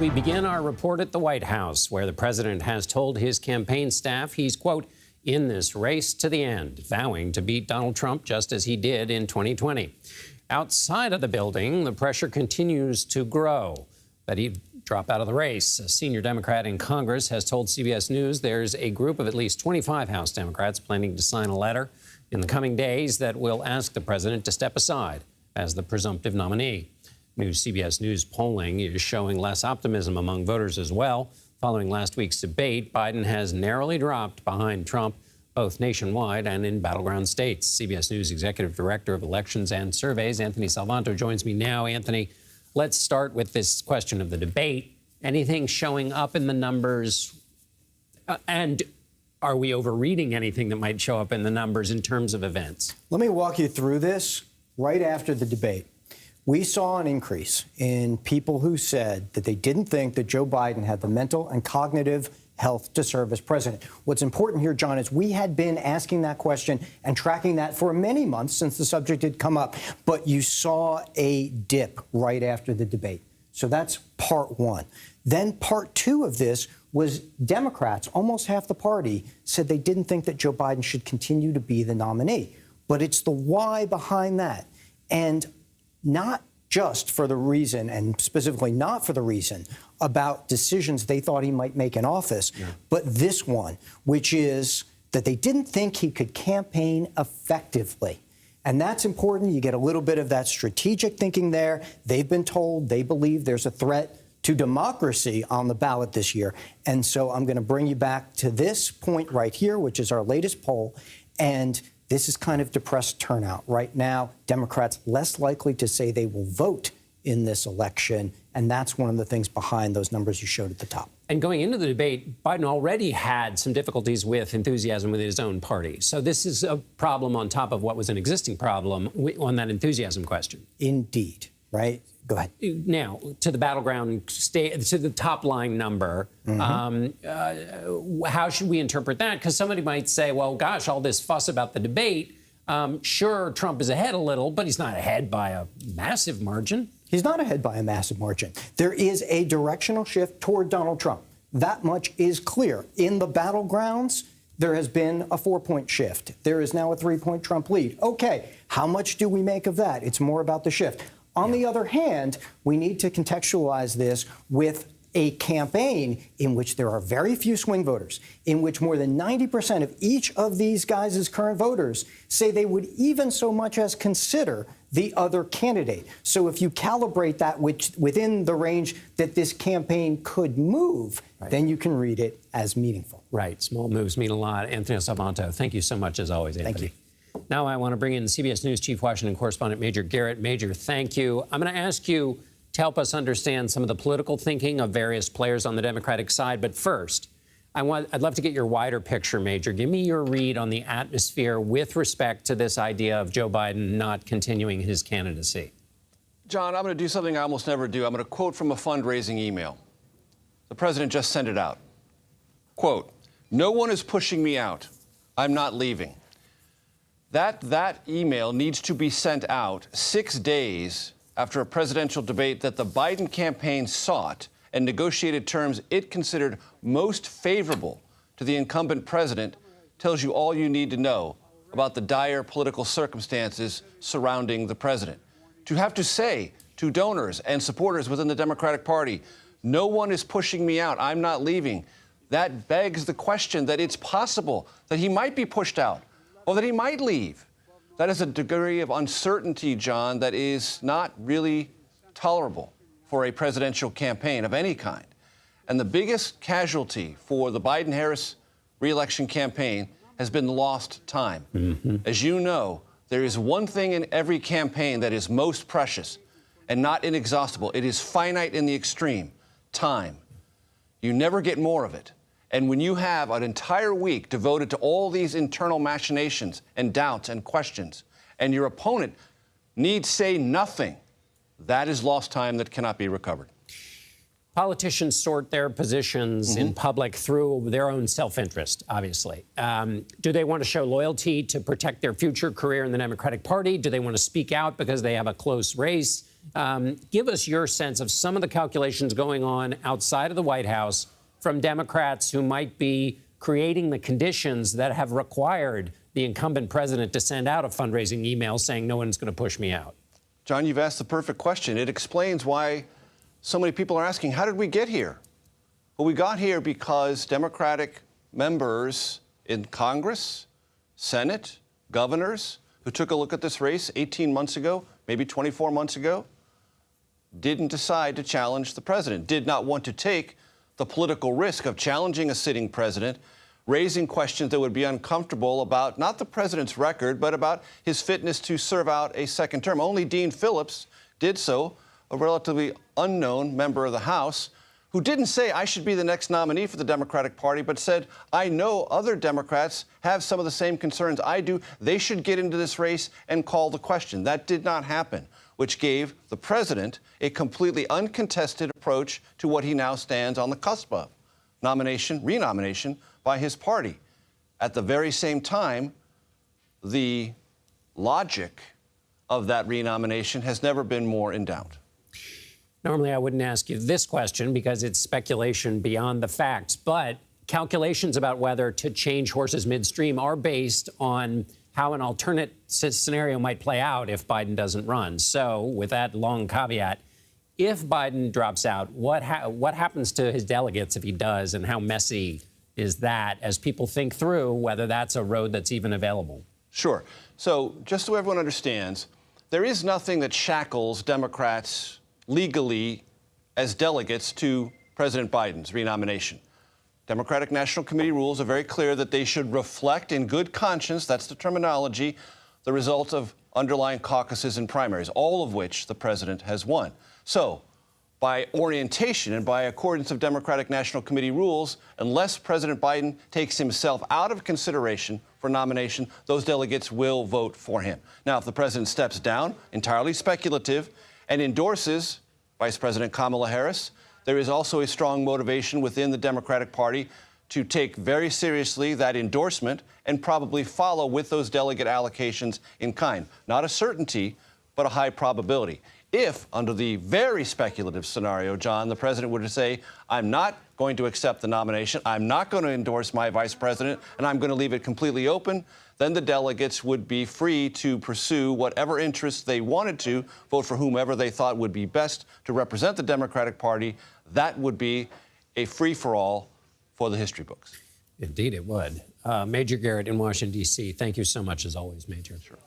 We begin our report at the White House, where the president has told his campaign staff he's, quote, in this race to the end, vowing to beat Donald Trump just as he did in 2020. Outside of the building, the pressure continues to grow that he'd drop out of the race. A senior Democrat in Congress has told CBS News there's a group of at least 25 House Democrats planning to sign a letter in the coming days that will ask the president to step aside as the presumptive nominee. New CBS News polling is showing less optimism among voters as well. Following last week's debate, Biden has narrowly dropped behind Trump, both nationwide and in battleground states. CBS News Executive Director of Elections and Surveys, Anthony Salvanto, joins me now. Anthony, let's start with this question of the debate. Anything showing up in the numbers? And are we overreading anything that might show up in the numbers in terms of events? Let me walk you through this. Right after the debate, we saw an increase in people who said that they didn't think that Joe Biden had the mental and cognitive health to serve as president. What's important here, John, is we had been asking that question and tracking that for many months since the subject had come up. But you saw a dip right after the debate. So that's part one. Then part two of this was Democrats, almost half the party, said they didn't think that Joe Biden should continue to be the nominee. But it's the why behind that. And not just for the reason, and specifically not for the reason, about decisions they thought he might make in office, but this one, which is that they didn't think he could campaign effectively. And that's important. You get a little bit of that strategic thinking there. They've been told they believe there's a threat to democracy on the ballot this year. And so I'm going to bring you back to this point right here, which is our latest poll. And this is kind of depressed turnout. Right now, Democrats less likely to say they will vote in this election. And that's one of the things behind those numbers you showed at the top. And going into the debate, Biden already had some difficulties with enthusiasm within his own party. So this is a problem on top of what was an existing problem on that enthusiasm question. Indeed. Right? Go ahead. Now, to the battleground state, to the top line number, how should we interpret that? Because somebody might say, well, gosh, all this fuss about the debate, sure, Trump is ahead a little, but he's not ahead by a massive margin. He's not ahead by a massive margin. There is a directional shift toward Donald Trump. That much is clear. In the battlegrounds, there has been a 4-point shift. There is now a 3-point Trump lead. Okay, how much do we make of that? It's more about the shift. On the other hand, we need to contextualize this with a campaign in which there are very few swing voters, in which more than 90% of each of these guys' current voters say they would even so much as consider the other candidate. So if you calibrate that within the range that this campaign could move, then you can read it as meaningful. Right. Small moves mean a lot. Anthony Salvanto, thank you so much as always, Anthony. Thank you. Now I want to bring in CBS News Chief Washington Correspondent Major Garrett. Major, thank you. I'm going to ask you to help us understand some of the political thinking of various players on the Democratic side. But first, I'd love to get your wider picture, Major. Give me your read on the atmosphere with respect to this idea of Joe Biden not continuing his candidacy. John, I'm going to do something I almost never do. I'm going to quote from a fundraising email. The president just sent it out. Quote, "No one is pushing me out. I'm not leaving." That email needs to be sent out 6 days after a presidential debate that the Biden campaign sought and negotiated terms it considered most favorable to the incumbent president tells you all you need to know about the dire political circumstances surrounding the president. To have to say to donors and supporters within the Democratic Party, no one is pushing me out, I'm not leaving, that begs the question that it's possible that he might be pushed out, or that he might leave. That is a degree of uncertainty, John, that is not really tolerable for a presidential campaign of any kind. And the biggest casualty for the Biden-Harris re-election campaign has been lost time. As you know, there is one thing in every campaign that is most precious and not inexhaustible. It is finite in the extreme, time. You never get more of it. And when you have an entire week devoted to all these internal machinations and doubts and questions, and your opponent needs say nothing, that is lost time that cannot be recovered. Politicians sort their positions in public through their own self-interest, obviously. Do they want to show loyalty to protect their future career in the Democratic Party? Do they want to speak out because they have a close race? Give us your sense of some of the calculations going on outside of the White House from Democrats who might be creating the conditions that have required the incumbent president to send out a fundraising email saying no one's going to push me out. John, you've asked the perfect question. It explains why so many people are asking, how did we get here? Well, we got here because Democratic members in Congress, Senate, governors who took a look at this race 18 months ago, maybe 24 months ago, didn't decide to challenge the president, did not want to take the political risk of challenging a sitting president, raising questions that would be uncomfortable about not the president's record, but about his fitness to serve out a second term. Only Dean Phillips did so, a relatively unknown member of the House, who didn't say, I should be the next nominee for the Democratic Party, but said, I know other Democrats have some of the same concerns I do. They should get into this race and call the question. That did not happen, which gave the president a completely uncontested approach to what he now stands on the cusp of, nomination, renomination by his party. At the very same time, the logic of that renomination has never been more in doubt. Normally, I wouldn't ask you this question because it's speculation beyond the facts, but calculations about whether to change horses midstream are based on how an alternate scenario might play out if Biden doesn't run. So with that long caveat, if Biden drops out, what happens to his delegates if he does, and how messy is that as people think through whether that's a road that's even available? Sure. So just so everyone understands, there is nothing that shackles Democrats legally as delegates to President Biden's renomination. Democratic National Committee rules are very clear that they should reflect in good conscience, that's the terminology, the results of underlying caucuses and primaries, all of which the president has won. So, by orientation and by accordance of Democratic National Committee rules, unless President Biden takes himself out of consideration for nomination, those delegates will vote for him. Now, if the president steps down, entirely speculative, and endorses Vice President Kamala Harris, there is also a strong motivation within the Democratic Party to take very seriously that endorsement and probably follow with those delegate allocations in kind. Not a certainty, but a high probability. If, under the very speculative scenario, John, the president were to say, I'm not going to accept the nomination, I'm not going to endorse my vice president, and I'm going to leave it completely open, then the delegates would be free to pursue whatever interests they wanted to, vote for whomever they thought would be best to represent the Democratic Party. That would be a free-for-all for the history books. Indeed, it would. Major Garrett in Washington, D.C., thank you so much, as always, Major. Sure.